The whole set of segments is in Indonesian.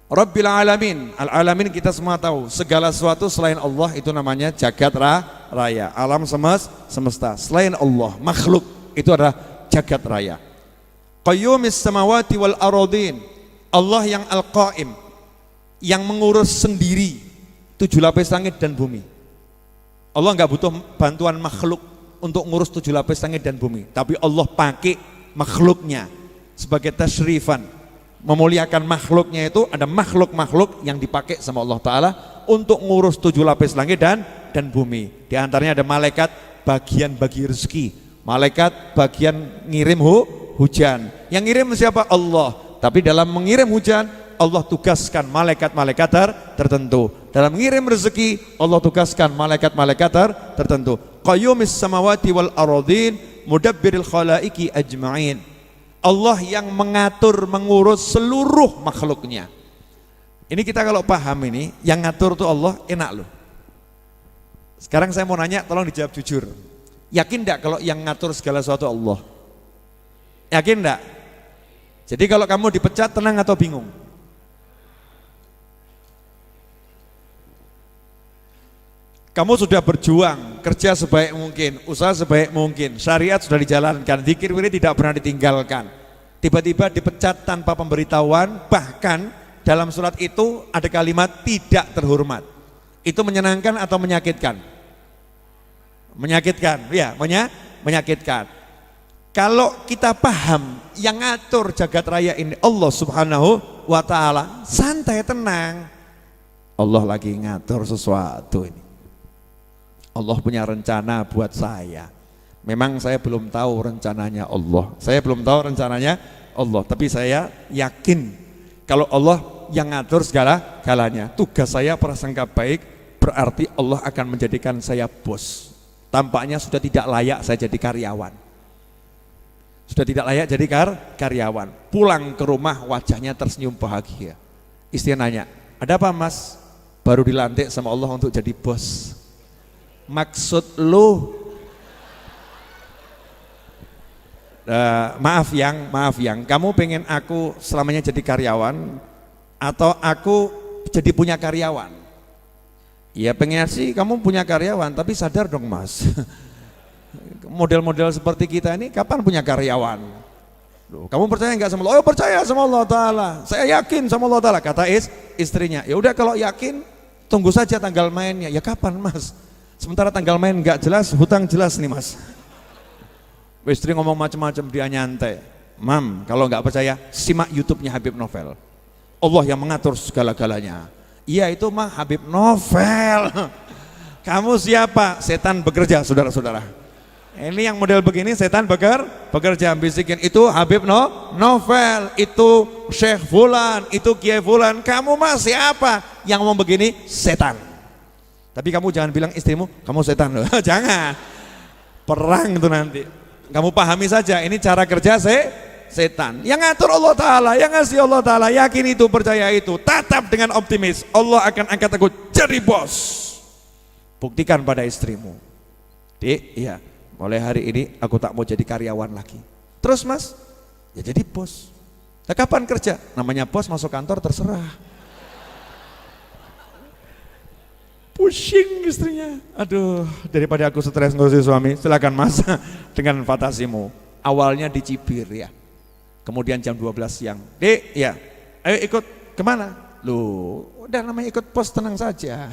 Rabbil alamin. Al-alamin kita semua tahu, segala sesuatu selain Allah itu namanya jagat raya. Alam semesta. Selain Allah, makhluk itu adalah jagat raya. Qayyumis samawati wal aradin. Allah yang al-qaim, yang mengurus sendiri 7 lapis langit dan bumi. Allah enggak butuh bantuan makhluk untuk ngurus 7 lapis langit dan bumi, tapi Allah pakai makhluknya sebagai tasyrifan, memuliakan makhluknya. Itu ada makhluk-makhluk yang dipakai sama Allah Ta'ala untuk ngurus 7 lapis langit dan bumi. Di antaranya ada malaikat bagian bagi rezeki, malaikat bagian ngirim hujan. Yang ngirim siapa? Allah. Tapi dalam mengirim hujan, Allah tugaskan malaikat-malaikat tertentu. Dalam mengirim rezeki, Allah tugaskan malaikat-malaikat tertentu. Qayyumis samawati wal aradin mudabbiril khalaiki ajma'in. Allah yang mengatur, mengurus seluruh makhluknya. Ini kita kalau paham ini, yang ngatur tuh Allah, enak loh. Sekarang saya mau nanya, tolong dijawab jujur. Yakin enggak kalau yang ngatur segala sesuatu Allah? Yakin enggak? Jadi kalau kamu dipecat, tenang atau bingung? Kamu sudah berjuang, kerja sebaik mungkin, usaha sebaik mungkin, syariat sudah dijalankan, zikir wirid tidak pernah ditinggalkan. Tiba-tiba dipecat tanpa pemberitahuan, bahkan dalam surat itu ada kalimat tidak terhormat. Itu menyenangkan atau menyakitkan? Menyakitkan, ya, menyakitkan. Kalau kita paham yang ngatur jagat raya ini Allah Subhanahu wa Ta'ala, santai, tenang. Allah lagi ngatur sesuatu ini. Allah punya rencana buat saya. Memang saya belum tahu rencananya Allah. Saya belum tahu rencananya Allah, tapi saya yakin kalau Allah yang ngatur segala-galanya. Tugas saya prasangka baik, berarti Allah akan menjadikan saya bos. Tampaknya sudah tidak layak saya jadi karyawan. Sudah tidak layak jadi karyawan. Pulang ke rumah wajahnya tersenyum bahagia. Istri nanya, ada apa mas? Baru dilantik sama Allah untuk jadi bos. Maksud lu maaf yang kamu pengen aku selamanya jadi karyawan atau aku jadi punya karyawan? Ya pengen sih kamu punya karyawan, tapi sadar dong mas, model-model seperti kita ini kapan punya karyawan? Loh, kamu percaya nggak sama Allah? Oh percaya sama Allah Ta'ala, saya yakin sama Allah Ta'ala. Kata istrinya, ya udah kalau yakin tunggu saja tanggal mainnya. Ya kapan mas? Sementara tanggal main nggak jelas, hutang jelas nih mas. Istri ngomong macam-macam, dia nyantai. Mam, kalau nggak percaya, simak YouTube-nya Habib Novel. Allah yang mengatur segala-galanya. Iya itu mah Habib Novel. Kamu siapa? Setan bekerja, saudara-saudara. Ini yang model begini, setan bekerja, bisikin itu Habib Novel, itu Syekh Fulan, itu Kiai Fulan. Kamu mah siapa? Yang ngomong begini, setan. Tapi kamu jangan bilang istrimu, kamu setan loh. Jangan. Perang itu nanti. Kamu pahami saja, ini cara kerja setan. Yang ngatur Allah Ta'ala, yang ngasih Allah Ta'ala, yakin itu, percaya itu. Tatap dengan optimis, Allah akan angkat aku jadi bos. Buktikan pada istrimu. Dik, iya, mulai hari ini aku tak mau jadi karyawan lagi. Terus mas, ya jadi bos. Nah, kapan kerja? Namanya bos masuk kantor terserah. Pusing istrinya, aduh, daripada aku stres ngurusin suami, silakan mas dengan fantasimu. Awalnya dicibir ya, kemudian jam 12 siang, Dek, ya, ayo ikut kemana? Loh, udah namanya ikut pos, tenang saja.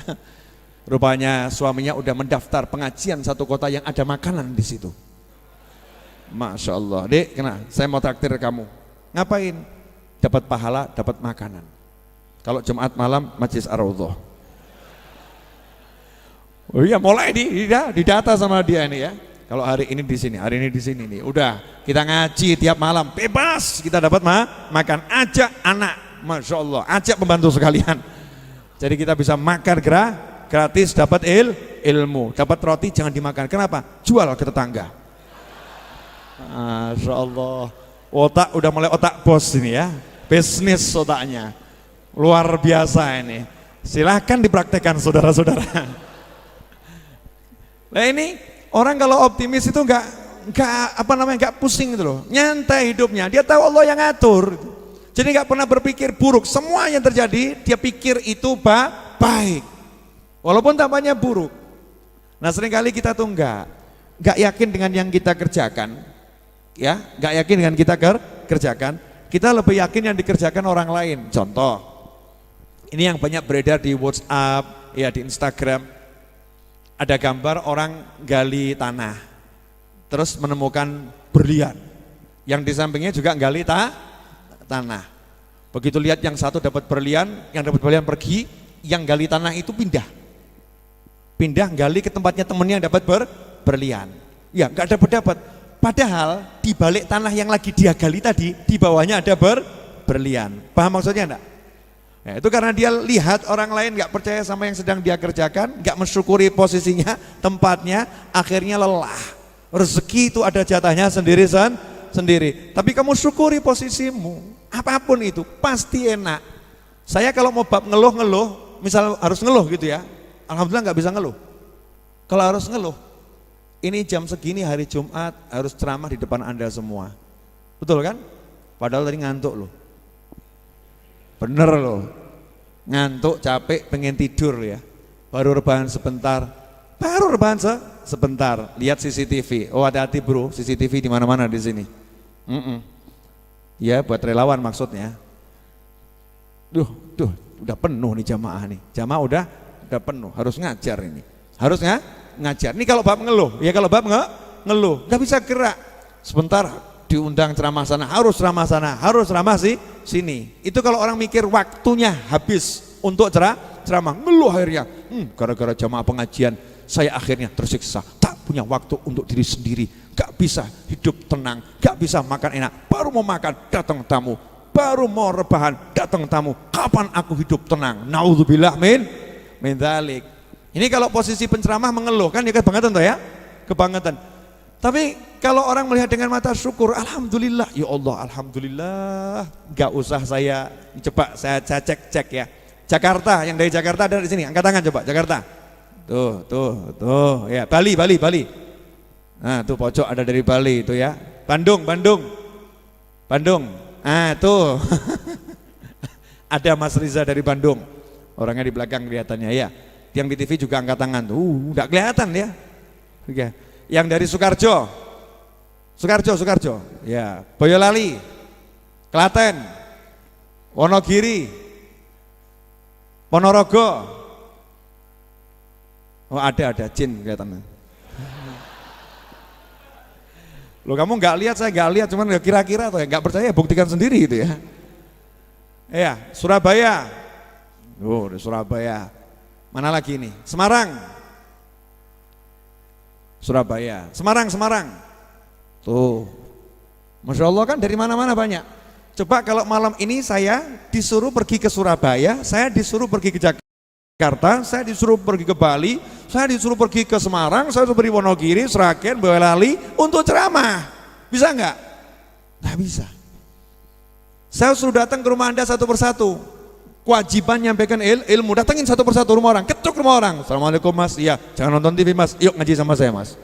Rupanya suaminya udah mendaftar pengajian satu kota yang ada makanan di situ. Masya Allah, Dek, kena, saya mau traktir kamu. Ngapain? Dapat pahala, dapat makanan. Kalau Jumat malam Majlis Ar-Raudhah. Oh iya, mulai didata sama dia ini ya. Kalau hari ini di sini, hari ini di sini nih. Udah, kita ngaji tiap malam, bebas kita dapat makan. Ajak anak, masya Allah, ajak pembantu sekalian. Jadi kita bisa makan gratis, dapat ilmu, dapat roti jangan dimakan. Kenapa? Jual ke tetangga. Masya Allah, otak udah mulai otak bos ini ya, bisnis otaknya luar biasa ini. Silahkan dipraktekkan saudara-saudara. Nah ini orang kalau optimis itu nggak pusing gitu loh, nyantai hidupnya. Dia tahu Allah yang ngatur. Jadi nggak pernah berpikir buruk. Semua yang terjadi dia pikir itu baik, walaupun tampaknya buruk. Nah seringkali kita tuh nggak yakin dengan yang kita kerjakan, ya, nggak yakin dengan kita kerjakan. Kita lebih yakin yang dikerjakan orang lain. Contoh, ini yang banyak beredar di WhatsApp, ya di Instagram. Ada gambar orang gali tanah, terus menemukan berlian. Yang di sampingnya juga gali tanah. Begitu lihat yang satu dapat berlian, yang dapat berlian pergi, yang gali tanah itu pindah gali ke tempatnya temennya yang dapat berlian. Ya nggak dapat. Padahal di balik tanah yang lagi dia gali tadi, di bawahnya ada berlian. Paham maksudnya enggak? Ya, itu karena dia lihat orang lain nggak percaya sama yang sedang dia kerjakan, nggak mensyukuri posisinya, tempatnya, akhirnya lelah. Rezeki itu ada jatahnya sendiri. Tapi kamu syukuri posisimu, apapun itu pasti enak. Saya kalau mau bab ngeluh, misal harus ngeluh gitu ya, alhamdulillah nggak bisa ngeluh. Kalau harus ngeluh, ini jam segini hari Jumat harus ceramah di depan Anda semua, betul kan? Padahal tadi ngantuk loh, bener loh, ngantuk, capek, pengen tidur ya, baru rebahan sebentar, lihat CCTV. Oh hati-hati bro, CCTV di mana-mana di sini. Ya buat relawan maksudnya. Duh, udah penuh nih jamaah nih. Jamaah udah penuh, harus ngajar ini. Harus ngajar. Ini kalau bab ngeluh, ya kalau bab ngeluh, nggak bisa gerak. Sebentar diundang ceramah sana, harus ceramah sini. Itu kalau orang mikir waktunya habis untuk ceramah, ngeluh akhirnya. Gara-gara jamaah pengajian saya akhirnya tersiksa, tak punya waktu untuk diri sendiri, gak bisa hidup tenang, gak bisa makan enak, baru mau makan datang tamu, baru mau rebahan datang tamu, kapan aku hidup tenang? Naudzubillah min dzalik. Ini kalau posisi penceramah mengeluh kan ya kebangetan tuh ya, kebangetan. Tapi kalau orang melihat dengan mata syukur, alhamdulillah, ya Allah alhamdulillah, gak usah saya coba saya cek ya. Jakarta, yang dari Jakarta ada di sini, angkat tangan coba Jakarta. Tuh ya, Bali. Nah tuh pojok ada dari Bali itu ya. Bandung. Ah tuh ada Mas Riza dari Bandung, orangnya di belakang kelihatannya ya. Yang di TV juga angkat tangan tuh, nggak kelihatan ya. Oke. Yang dari Sukarjo, ya, Boyolali, Klaten, Wonogiri, Ponorogo. Oh ada jin kelihatannya. Loh kamu nggak lihat, saya nggak lihat, cuman kira-kira atau ya nggak percaya, buktikan sendiri gitu ya. Ya Surabaya, di Surabaya. Mana lagi nih? Semarang, Surabaya, Semarang. Tuh, masya Allah kan dari mana-mana banyak. Coba kalau malam ini saya disuruh pergi ke Surabaya, saya disuruh pergi ke Jakarta, saya disuruh pergi ke Bali, saya disuruh pergi ke Semarang, saya disuruh pergi Wonogiri, Sragen, Boyolali untuk ceramah. Bisa nggak? Nggak bisa. Saya suruh datang ke rumah Anda satu persatu. Kewajiban nyampaikan ilmu, datangin satu persatu rumah orang, ketuk rumah orang. Assalamualaikum mas, iya jangan nonton TV mas, yuk ngaji sama saya mas.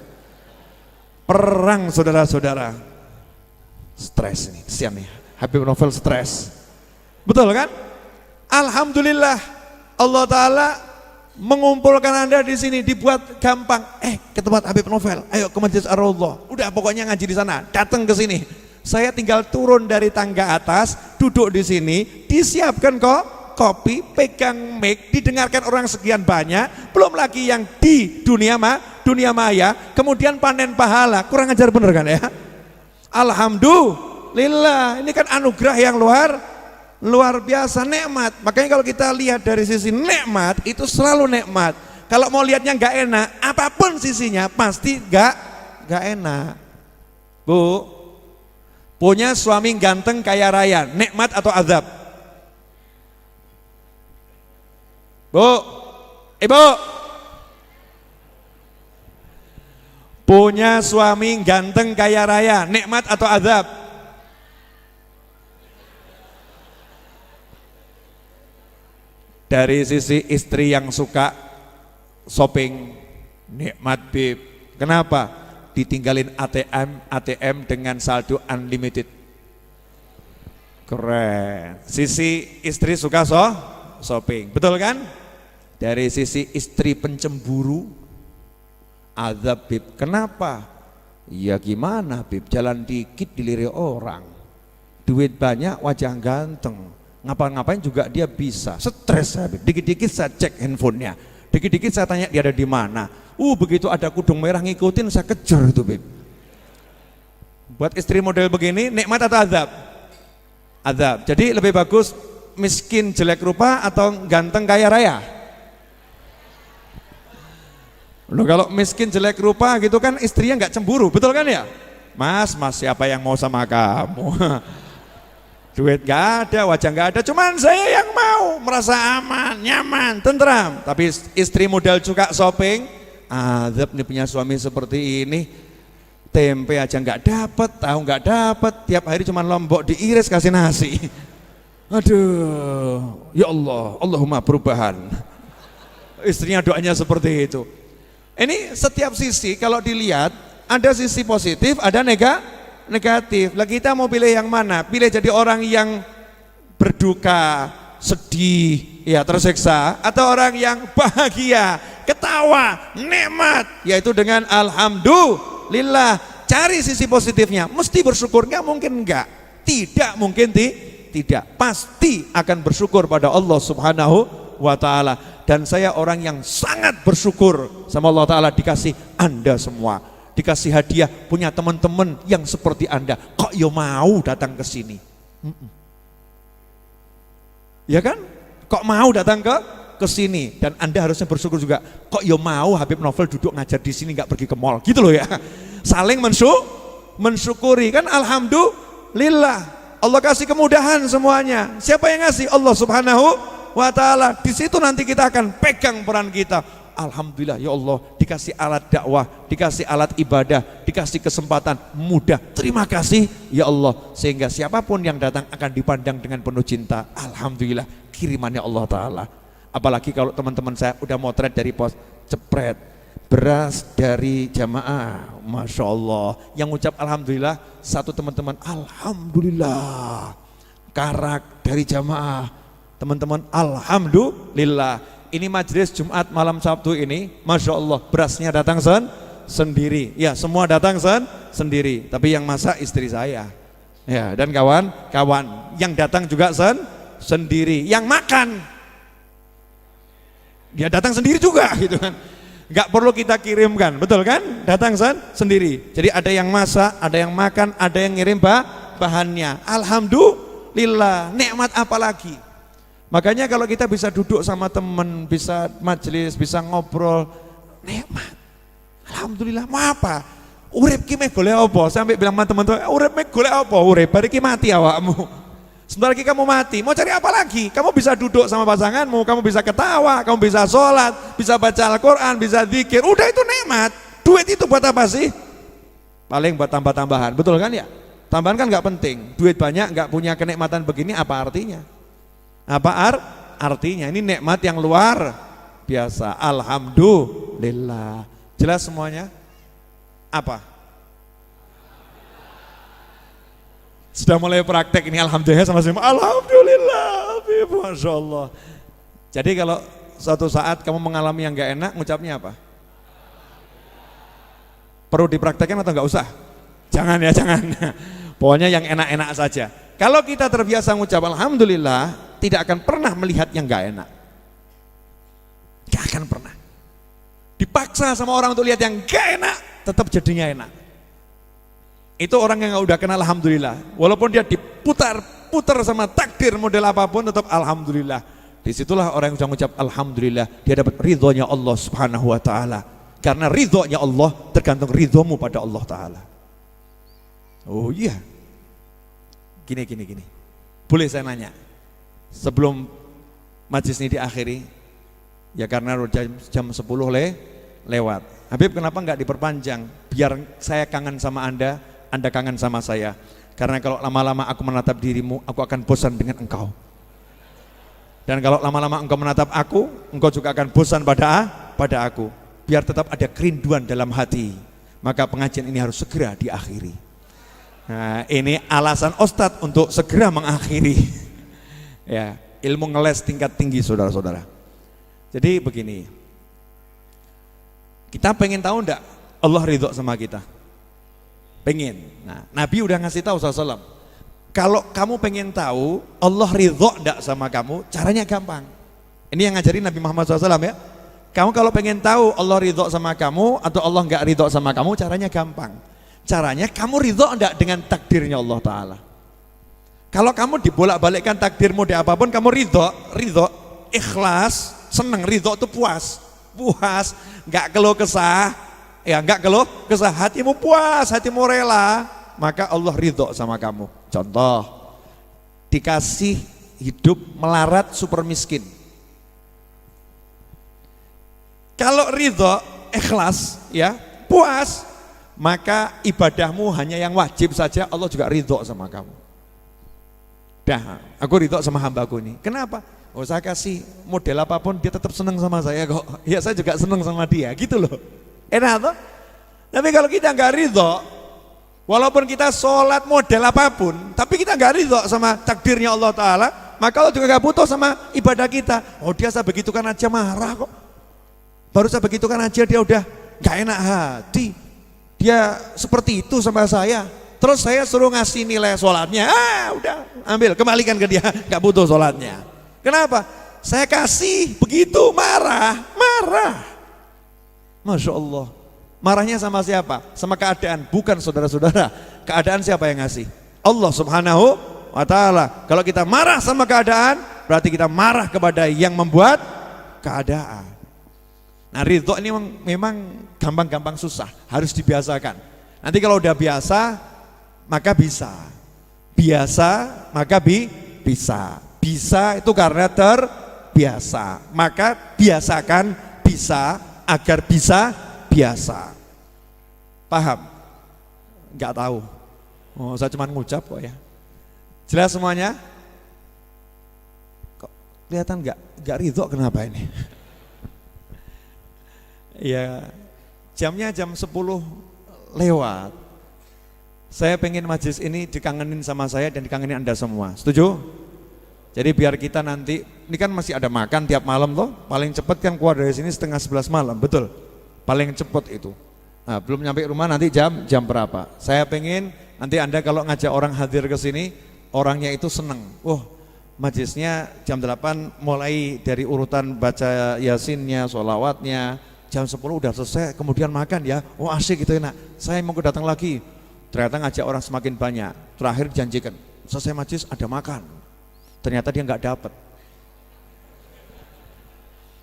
Perang saudara-saudara. Stres ini, kesian nih, Habib Novel stres. Betul kan? Alhamdulillah Allah Ta'ala mengumpulkan Anda di sini, dibuat gampang. Ke tempat Habib Novel, ayo ke Masjid Ar-Raudhah. Udah pokoknya ngaji di sana, datang ke sini. Saya tinggal turun dari tangga atas, duduk di sini, disiapkan kopi, pegang mic, didengarkan orang sekian banyak, belum lagi yang di dunia maya, kemudian panen pahala. Kurang ajar bener kan ya? Alhamdulillah, ini kan anugerah yang luar biasa, nikmat. Makanya kalau kita lihat dari sisi nikmat, itu selalu nikmat. Kalau mau lihatnya nggak enak, apapun sisinya pasti nggak enak. Bu, punya suami ganteng kaya raya, nikmat atau azab? Bu, ibu, punya suami ganteng kaya raya, nikmat atau azab? Dari sisi istri yang suka shopping, nikmat bib. Kenapa? Ditinggalin ATM dengan saldo unlimited. Keren. Sisi istri suka shopping, betul kan? Dari sisi istri pencemburu, azab Bib. Kenapa? Ya gimana Bib, jalan dikit dilirik orang, duit banyak wajah ganteng, ngapa-ngapain juga dia bisa. Stres Bib, dikit-dikit saya cek handphonenya, dikit-dikit saya tanya dia ada di mana. Begitu ada kudung merah ngikutin saya kejar itu Bib. Buat istri model begini nikmat atau azab? Azab. Jadi lebih bagus miskin jelek rupa atau ganteng kaya raya? Loh, kalau miskin jelek rupa gitu kan istrinya nggak cemburu, betul kan ya? Mas siapa yang mau sama kamu? Duit nggak ada, wajah nggak ada, cuman saya yang mau, merasa aman, nyaman, tentram. Tapi istri modal suka shopping, azab nih punya suami seperti ini. Tempe aja nggak dapat, tahu nggak dapat, tiap hari cuma lombok diiris kasih nasi. Aduh, ya Allah, Allahumma perubahan. Istrinya doanya seperti itu. Ini setiap sisi kalau dilihat ada sisi positif, ada negatif. Lah kita mau pilih yang mana? Pilih jadi orang yang berduka, sedih, ya tersiksa, atau orang yang bahagia, ketawa, nikmat, yaitu dengan alhamdulillah. Cari sisi positifnya, mesti bersyukur, nggak mungkin enggak, tidak mungkin tidak, pasti akan bersyukur pada Allah Subhanahu wa ta'ala. Dan saya orang yang sangat bersyukur sama Allah ta'ala dikasih Anda semua, dikasih hadiah punya teman-teman yang seperti Anda. Kok yo mau datang ke sini? Ya kan? Kok mau datang ke sini? Dan Anda harusnya bersyukur juga. Kok yo mau Habib Novel duduk ngajar di sini nggak pergi ke mall? Gitu loh ya. Saling mensyukuri kan, alhamdulillah. Allah kasih kemudahan semuanya. Siapa yang ngasih? Allah Subhanahu wa ta'ala. Di situ nanti kita akan pegang peran kita. Alhamdulillah ya Allah, dikasih alat dakwah, dikasih alat ibadah, dikasih kesempatan mudah. Terima kasih ya Allah, sehingga siapapun yang datang akan dipandang dengan penuh cinta. Alhamdulillah, kirimannya Allah ta'ala. Apalagi kalau teman-teman saya udah motret dari pos, cepret beras dari jamaah, Masya Allah. Yang ucap alhamdulillah satu teman-teman, alhamdulillah. Karak dari jamaah, teman-teman, alhamdulillah. Ini majelis Jumat malam Sabtu ini, Masya Allah, berasnya datang sendiri. Ya, semua datang sendiri. Tapi yang masak istri saya, ya, dan kawan-kawan. Yang datang juga sendiri. Yang makan, dia datang sendiri juga, gitu kan. Gak perlu kita kirimkan, betul kan? Datang sendiri. Jadi ada yang masak, ada yang makan, ada yang ngirim bahannya. Alhamdulillah, nikmat apa lagi? Makanya kalau kita bisa duduk sama teman, bisa majelis, bisa ngobrol, nikmat. Alhamdulillah. Mau apa? Urip ki mek golek apa? Sampai bilang sama teman-teman, urip mek golek apa? Urip bar iki mati awakmu. Sebentar lagi kamu mati, mau cari apa lagi? Kamu bisa duduk sama pasanganmu, kamu bisa ketawa, kamu bisa sholat, bisa baca Al-Quran, bisa zikir, udah itu nikmat. Duit itu buat apa sih? Paling buat tambah-tambahan, betul kan ya? Tambahan kan gak penting, duit banyak gak punya kenikmatan begini apa artinya? Apa artinya? Ini nikmat yang luar biasa. Alhamdulillah. Jelas semuanya? Apa? Sudah mulai praktek ini, alhamdulillah sama-sama. Alhamdulillah, Masya Allah. Jadi kalau suatu saat kamu mengalami yang gak enak, ngucapnya apa? Perlu dipraktekkan atau gak usah? Jangan ya, jangan. Pokoknya yang enak-enak saja. Kalau kita terbiasa ngucap alhamdulillah, tidak akan pernah melihat yang gak enak. Gak akan pernah. Dipaksa sama orang untuk lihat yang gak enak, tetap jadinya enak. Itu orang yang udah kenal alhamdulillah. Walaupun dia diputar-putar sama takdir model apapun, tetap alhamdulillah. Disitulah orang yang sudah mengucap alhamdulillah, dia dapat ridhonya Allah Subhanahu wa ta'ala. Karena ridhonya Allah tergantung ridhomu pada Allah ta'ala. Oh iya. Gini. Boleh saya nanya? Sebelum majlis ini diakhiri, ya karena jam 10 lewat. Habib, kenapa enggak diperpanjang? Biar saya kangen sama Anda kangen sama saya. Karena kalau lama-lama aku menatap dirimu, aku akan bosan dengan engkau. Dan kalau lama-lama engkau menatap aku, engkau juga akan bosan pada aku. Biar tetap ada kerinduan dalam hati. Maka pengajian ini harus segera diakhiri. Nah, ini alasan Ustadz untuk segera mengakhiri ya, ilmu ngeles tingkat tinggi saudara-saudara. Jadi begini, kita pengen tahu enggak Allah ridho sama kita? Pengen. Nah, Nabi udah ngasih tahu SAW, kalau kamu pengen tahu Allah ridho enggak sama kamu, caranya gampang. Ini yang ngajarin Nabi Muhammad SAW ya. Kamu kalau pengen tahu Allah ridho sama kamu atau Allah enggak ridho sama kamu, caranya gampang. Caranya kamu ridho enggak dengan takdirnya Allah Ta'ala. Kalau kamu dibolak-balikkan takdirmu di apapun, kamu ridho, ikhlas, seneng, ridho itu puas, enggak keluh kesah, ya enggak keluh kesah, hatimu puas, hatimu rela, maka Allah ridho sama kamu. Contoh, dikasih hidup melarat super miskin. Kalau ridho, ikhlas, ya puas, maka ibadahmu hanya yang wajib saja, Allah juga ridho sama kamu. Dah, aku ridho sama hambaku ini. Kenapa? Oh, saya kasih model apapun dia tetap senang sama saya kok. Ya saya juga senang sama dia, gitu loh. Enak toh? Tapi kalau kita nggak ridho, walaupun kita sholat model apapun, tapi kita nggak ridho sama takdirnya Allah Ta'ala, maka Allah juga nggak butuh sama ibadah kita. Oh, dia saya begitukan aja marah kok. Baru saya begitukan aja dia udah nggak enak hati. Dia seperti itu sama saya. Terus saya suruh ngasih nilai sholatnya, udah ambil, kembalikan ke dia, nggak butuh sholatnya. Kenapa? Saya kasih begitu marah. Masya Allah. Marahnya sama siapa? Sama keadaan, bukan saudara-saudara. Keadaan siapa yang ngasih? Allah Subhanahu wa Ta'ala. Kalau kita marah sama keadaan, berarti kita marah kepada yang membuat keadaan. Nah, ridho ini memang gampang-gampang susah, harus dibiasakan. Nanti kalau udah biasa, maka bisa. Biasa, maka bisa. Bisa itu karena terbiasa. Maka biasakan bisa agar bisa biasa. Paham? Enggak tahu. Oh, saya cuma ngucap kok ya. Jelas semuanya? Kok kelihatan enggak ridho, kenapa ini? Ya, jamnya jam 10 lewat. Saya pengen majelis ini dikangenin sama saya dan dikangenin Anda semua. Setuju? Jadi biar kita nanti, ini kan masih ada makan tiap malam loh. Paling cepat kan keluar dari sini 10:30 malam, betul? Paling cepat itu. Nah, belum nyampe rumah nanti jam berapa? Saya pengen nanti Anda kalau ngajak orang hadir ke sini, orangnya itu seneng. Majelisnya jam 8 mulai dari urutan baca yasinnya, sholawatnya. Jam 10 udah selesai, kemudian makan ya. Oh, asik gitu enak. Saya mau datang lagi. Ternyata ngajak orang semakin banyak. Terakhir dijanjikan, selesai majelis ada makan. Ternyata dia nggak dapat.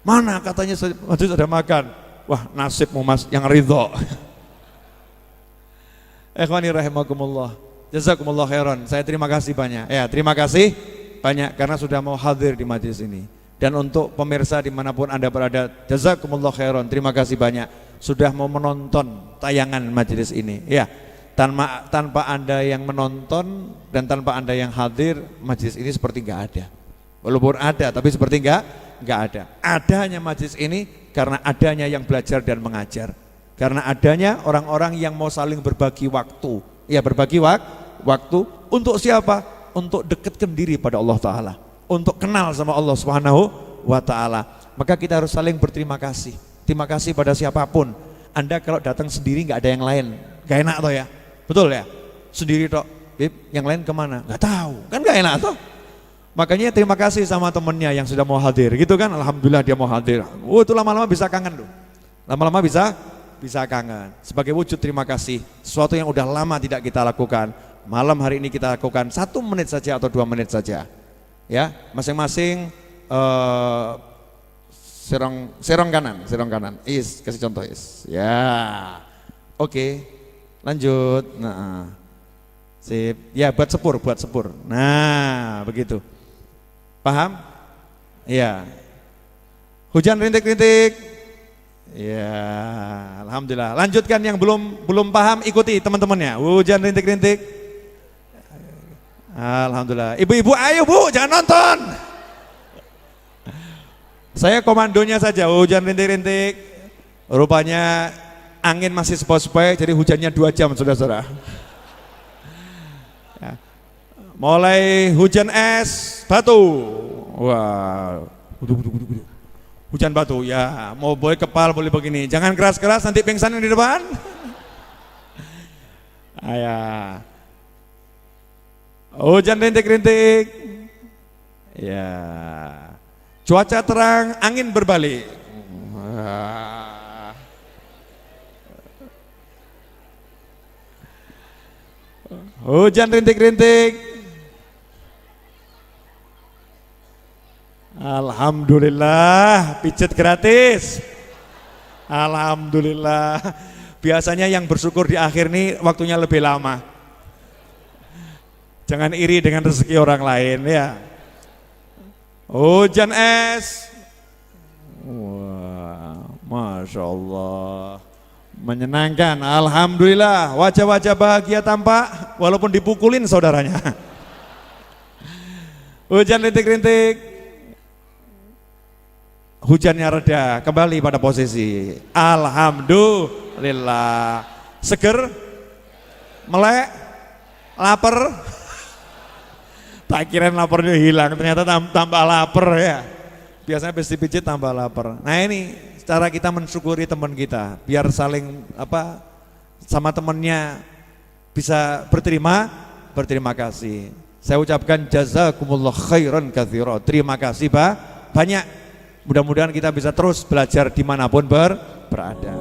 Mana katanya majelis ada makan? Wah, nasibmu Mas yang ridho. Ikhwani rahimakumullah. Jazakumullah khairan. Saya terima kasih banyak. Ya, terima kasih banyak karena sudah mau hadir di majelis ini. Dan untuk pemirsa dimanapun Anda berada, jazakumullah khairan, terima kasih banyak sudah mau menonton tayangan majelis ini. Ya, tanpa Anda yang menonton dan tanpa Anda yang hadir, majelis ini seperti nggak ada. Walaupun ada, tapi seperti nggak ada. Adanya majelis ini karena adanya yang belajar dan mengajar. Karena adanya orang-orang yang mau saling berbagi waktu. Ya, berbagi waktu untuk siapa? Untuk dekatkan diri pada Allah Ta'ala, untuk kenal sama Allah Subhanahu wa Ta'ala. Maka kita harus saling berterima kasih. Terima kasih pada siapapun. Anda kalau datang sendiri nggak ada yang lain, nggak enak toh ya, betul ya? Sendiri toh, yang lain kemana? Nggak tahu, kan nggak enak toh. Makanya terima kasih sama temennya yang sudah mau hadir, gitu kan? Alhamdulillah dia mau hadir. Itu lama-lama bisa kangen loh. Lama-lama bisa kangen. Sebagai wujud terima kasih, sesuatu yang udah lama tidak kita lakukan, malam hari ini kita lakukan 1 menit saja atau 2 menit saja. Ya, masing-masing serong kanan. Kasih contoh ya. Oke, lanjut. Nah, sip. Ya, buat sepur. Nah, begitu. Paham? Ya. Hujan rintik-rintik. Ya, alhamdulillah. Lanjutkan yang belum paham, ikuti teman-temannya. Hujan rintik-rintik. Alhamdulillah. Ibu-ibu ayo Bu, jangan nonton. Saya komandonya saja, hujan rintik-rintik. Rupanya angin masih sepoi-sepoi, jadi hujannya 2 jam saudara-saudara. Mulai hujan es, batu. Wah, hujan batu ya. Mau boleh kepal boleh begini. Jangan keras-keras nanti pingsan yang di depan. Ayah. Hujan rintik-rintik. Ya. Cuaca terang, angin berbalik. Hujan rintik-rintik. Alhamdulillah, pijet gratis. Alhamdulillah. Biasanya yang bersyukur di akhir nih waktunya lebih lama. Jangan iri dengan rezeki orang lain ya. Hujan es. Wah, Masya Allah. Menyenangkan, Alhamdulillah. Wajah-wajah bahagia tampak walaupun dipukulin saudaranya. Hujan rintik-rintik. Hujannya reda, kembali pada posisi. Alhamdulillah. Seger, melek, lapar. Tak kirain laparnya hilang, ternyata tambah lapar ya. Biasanya habis dipijit tambah lapar. Nah ini cara kita mensyukuri teman kita, biar saling sama temannya bisa berterima kasih. Saya ucapkan jazakumullah khairan katsira. Terima kasih banyak. Mudah-mudahan kita bisa terus belajar dimanapun berada.